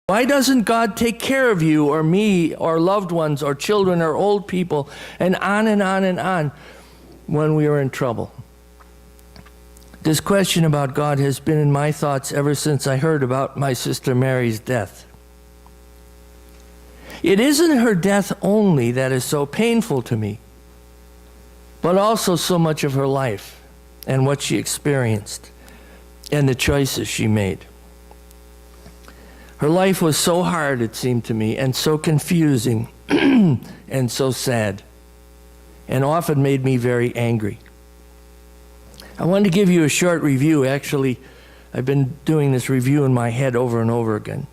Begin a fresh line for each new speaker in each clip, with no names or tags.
Why doesn't God take care of you or me or loved ones or children or old people, and on and on and on when we are in trouble? This question about God has been in my thoughts ever since I heard about my sister Mary's death. It isn't her death only that is so painful to me, but also so much of her life and what she experienced and the choices she made. Her life was so hard, it seemed to me, and so confusing and so sad, and often made me very angry. I wanted to give you a short review. Actually, I've been doing this review in my head over and over again.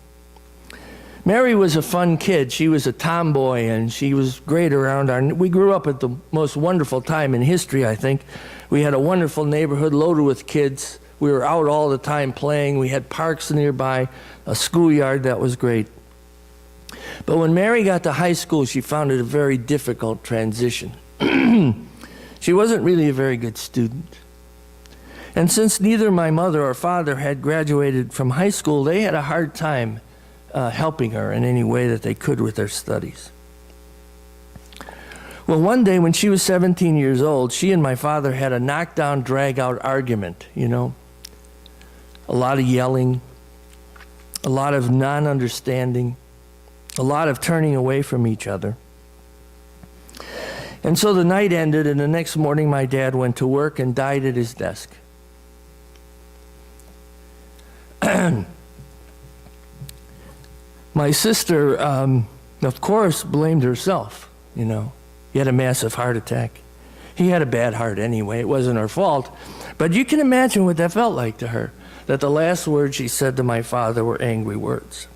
Mary was a fun kid. She was a tomboy, and she was great around we grew up at the most wonderful time in history, I think. We had a wonderful neighborhood loaded with kids. We were out all the time playing. We had parks nearby, a schoolyard that was great. But when Mary got to high school, she found it a very difficult transition. She wasn't really a very good student. And since neither my mother or father had graduated from high school, they had a hard time helping her in any way that they could with their studies. Well, one day when she was 17 years old, she and my father had a knockdown, drag-out argument, you know. A lot of yelling, a lot of non-understanding, a lot of turning away from each other. And so the night ended, and the next morning my dad went to work and died at his desk. My sister, of course, blamed herself, you know. He had a massive heart attack. He had a bad heart anyway. It wasn't her fault. But you can imagine what that felt like to her, that the last words she said to my father were angry words.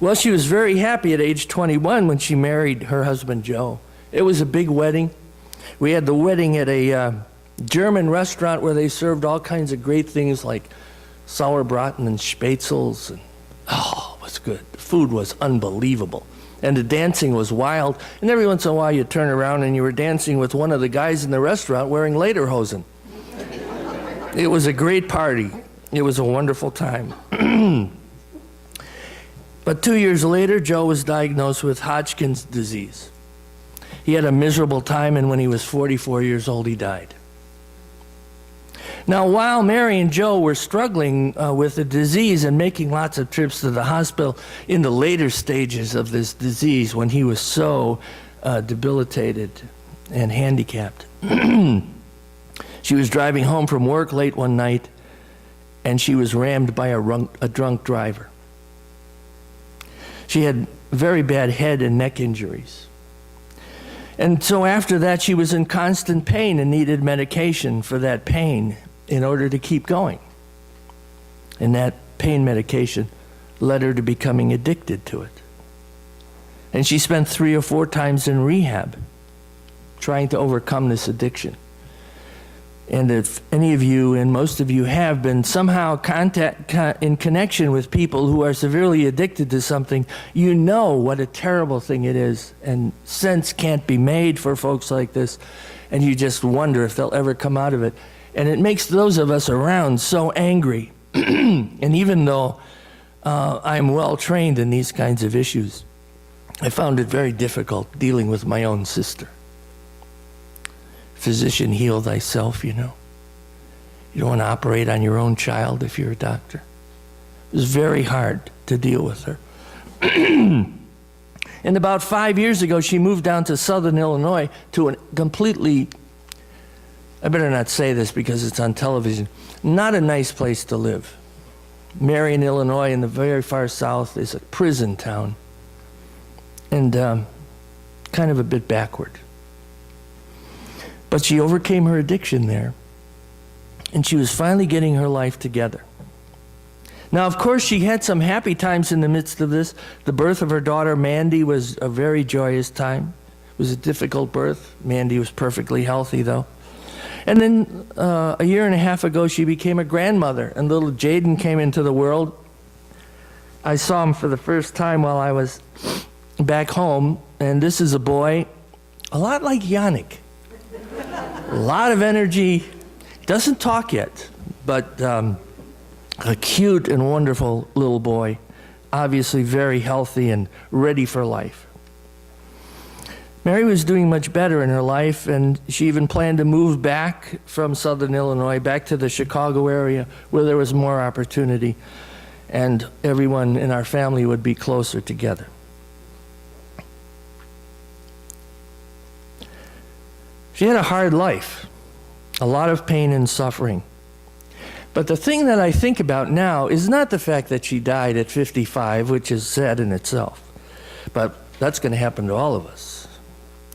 Well, she was very happy at age 21 when she married her husband, Joe. It was a big wedding. We had the wedding at a German restaurant where they served all kinds of great things like sauerbraten and spätzles. And, oh, it was good. The food was unbelievable. And the dancing was wild. And every once in a while you'd turn around and you were dancing with one of the guys in the restaurant wearing lederhosen. It was a great party. It was a wonderful time. But 2 years later, Joe was diagnosed with Hodgkin's disease. He had a miserable time, and when he was 44 years old, he died. Now, while Mary and Joe were struggling with the disease and making lots of trips to the hospital in the later stages of this disease, when he was so debilitated and handicapped, she was driving home from work late one night, and she was rammed by a drunk driver. She had very bad head and neck injuries. And so after that, she was in constant pain and needed medication for that pain in order to keep going. And that pain medication led her to becoming addicted to it. And she spent 3 or 4 times in rehab trying to overcome this addiction. And if any of you, and most of you, have been somehow in connection with people who are severely addicted to something, you know what a terrible thing it is, and sense can't be made for folks like this, and you just wonder if they'll ever come out of it. And it makes those of us around so angry. And even though I'm well trained in these kinds of issues, I found it very difficult dealing with my own sister. Physician, heal thyself, you know. You don't want to operate on your own child if you're a doctor. It was very hard to deal with her. And about 5 years ago, she moved down to southern Illinois to a completely, I better not say this because it's on television, not a nice place to live. Marion, Illinois, in the very far south, is a prison town, and kind of a bit backward. But she overcame her addiction there, and she was finally getting her life together. Now, of course, she had some happy times in the midst of this. The birth of her daughter, Mandy, was a very joyous time. It was a difficult birth. Mandy was perfectly healthy, though. And then a year and a half ago, she became a grandmother, and little Jaden came into the world. I saw him for the first time while I was back home, and this is a boy a lot like Yannick. A lot of energy, doesn't talk yet, but a cute and wonderful little boy. obviously very healthy and ready for life. Mary was doing much better in her life, and she even planned to move back from Southern Illinois, back to the Chicago area where there was more opportunity, and everyone in our family would be closer together. She had a hard life, a lot of pain and suffering. But the thing that I think about now is not the fact that she died at 55, which is sad in itself, but that's going to happen to all of us.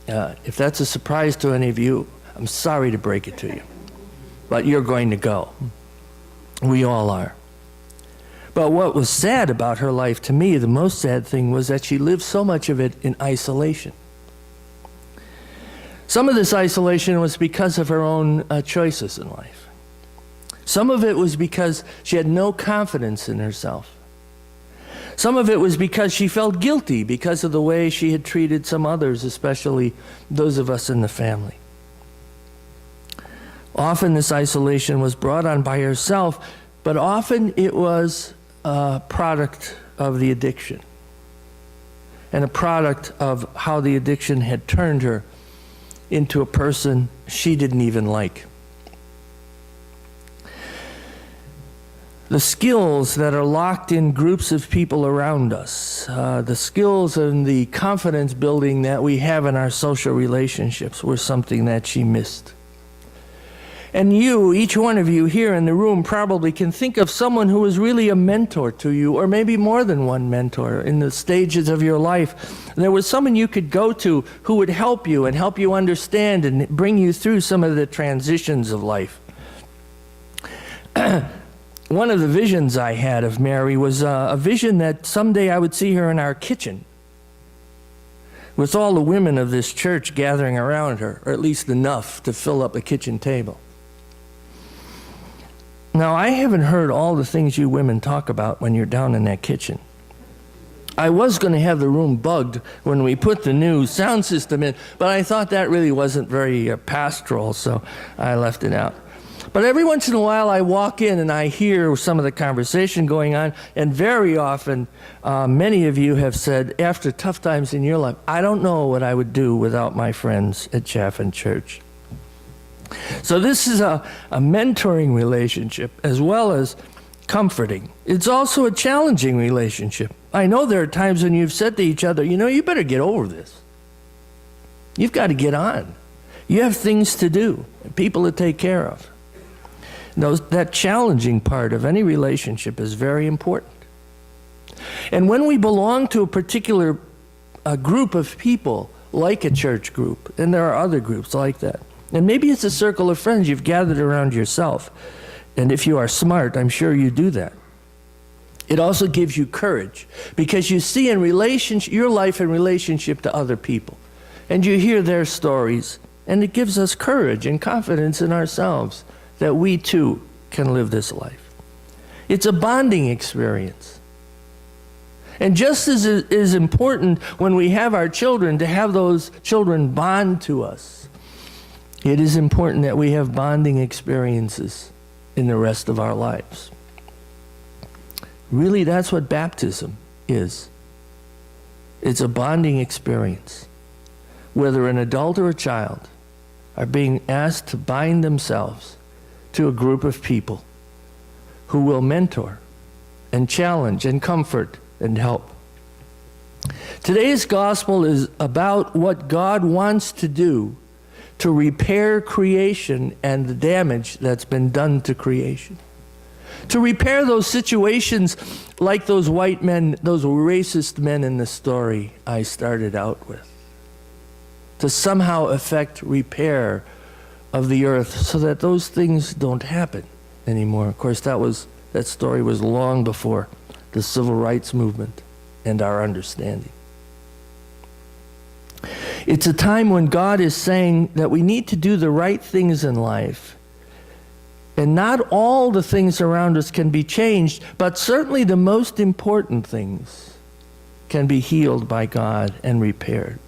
If that's a surprise to any of you, I'm sorry to break it to you, but you're going to go. We all are. But what was sad about her life to me, the most sad thing, was that she lived so much of it in isolation. Some of this isolation was because of her own choices in life. Some of it was because she had no confidence in herself. Some of it was because she felt guilty because of the way she had treated some others, especially those of us in the family. Often this isolation was brought on by herself, but often it was a product of the addiction and a product of how the addiction had turned her into a person she didn't even like. The skills that are locked in groups of people around us, the skills and the confidence building that we have in our social relationships were something that she missed. And you, each one of you here in the room, probably can think of someone who was really a mentor to you, or maybe more than one mentor in the stages of your life. There was someone you could go to who would help you and help you understand and bring you through some of the transitions of life. One of the visions I had of Mary was a vision that someday I would see her in our kitchen with all the women of this church gathering around her, or at least enough to fill up a kitchen table. Now, I haven't heard all the things you women talk about when you're down in that kitchen. I was going to have the room bugged when we put the new sound system in, but I thought that really wasn't very pastoral, so I left it out. But every once in a while I walk in and I hear some of the conversation going on, and very often many of you have said, after tough times in your life, I don't know what I would do without my friends at Chaffin Church. So this is a mentoring relationship as well as comforting. It's also a challenging relationship. I know there are times when you've said to each other, you better get over this. You've got to get on. You have things to do, people to take care of. That challenging part of any relationship is very important. And when we belong to a particular group of people, like a church group, and there are other groups like that, and maybe it's a circle of friends you've gathered around yourself, and if you are smart, I'm sure you do that. It also gives you courage, because you see your life in relationship to other people, and you hear their stories, and it gives us courage and confidence in ourselves that we too can live this life. It's a bonding experience. And just as it is important when we have our children to have those children bond to us, it is important that we have bonding experiences in the rest of our lives. Really, that's what baptism is. It's a bonding experience. Whether an adult or a child are being asked to bind themselves to a group of people who will mentor and challenge and comfort and help. Today's gospel is about what God wants to do to repair creation and the damage that's been done to creation. To repair those situations like those white men, those racist men in the story I started out with. To somehow effect repair of the earth so that those things don't happen anymore. Of course, that story was long before the civil rights movement and our understanding. It's a time when God is saying that we need to do the right things in life. And not all the things around us can be changed, but certainly the most important things can be healed by God and repaired.